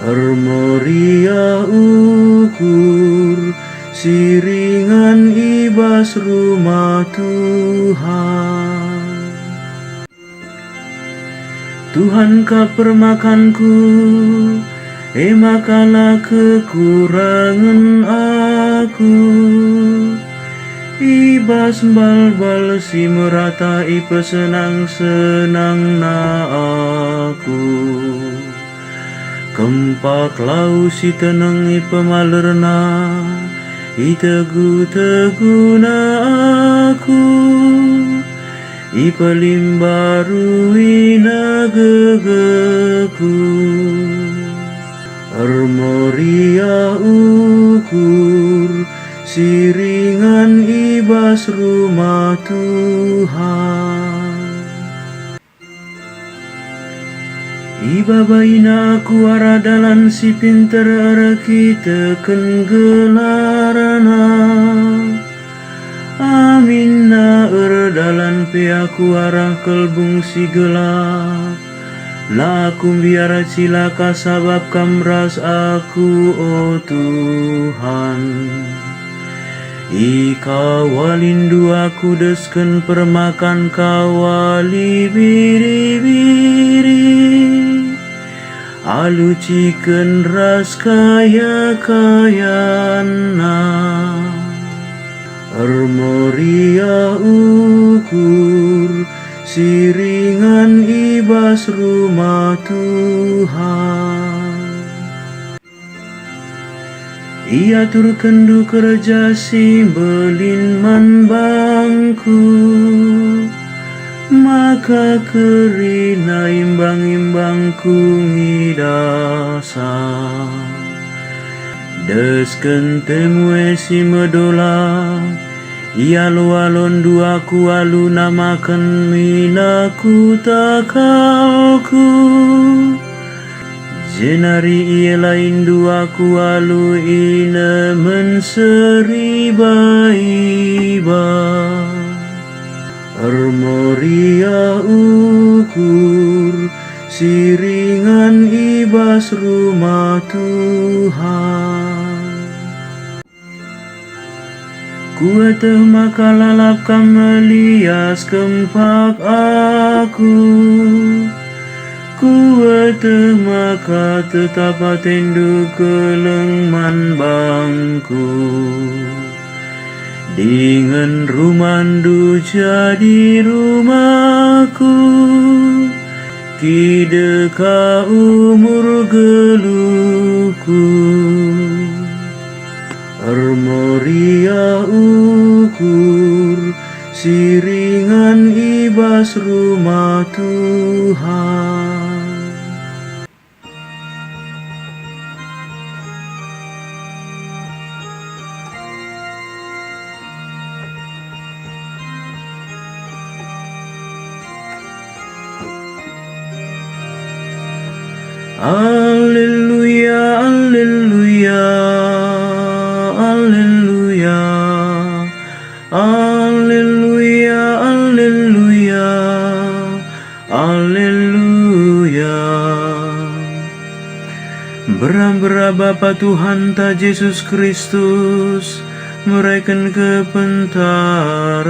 Armoria ukur siringan ibas rumah Tuhan. Tuhan ka permakanku, makalah kekurangan aku. Ibas bal-bal si meratai pesenang-senang na aku. Kempak lau si tenang pemalerna, itegu-teguna aku. Ipalimbaru inagegeku. Armoria ukur siringan ibas rumah Tuhan. Ibabaina aku aradalan si pinter ara kita gelarana. Amin na erdalan pe aku arah kelbung si gelap. Lakum biara cilaka sabab kamras aku, oh Tuhan. Ikawalindu aku desken permakan kawali biri-biri. Aluciken ras kaya-kayana. Armoria ukur siringan ibas rumah Tuhan. Ia turkendu kerja simbelin man bangku. Maka kerina imbang-imbangku ngidasa. Desken temue si medola. Ia lualon duaku alu namakan minaku takalku. Jenari ia lain duaku alu ina menseriba-iba. Armoria ukur siringan ibas rumah Tuhan. Kuateh maka lalap kamelias kempak aku. Kuateh maka tetap atendu kelengman bangku. Dengan rumandu jadi rumahku. Kideka umur geluhku. Armoria ukur siringan ibas rumah Tuhan. Alleluia, alleluia, alleluia, alleluia, alleluia, alleluia. Berambra Bapa Tuhan ta Yesus Kristus, mereken kepentaran.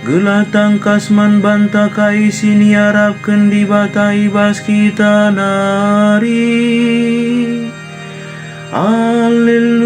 Gelah tangkasman banta kai sini harapkan dibatai bas kita nari. Alleluia.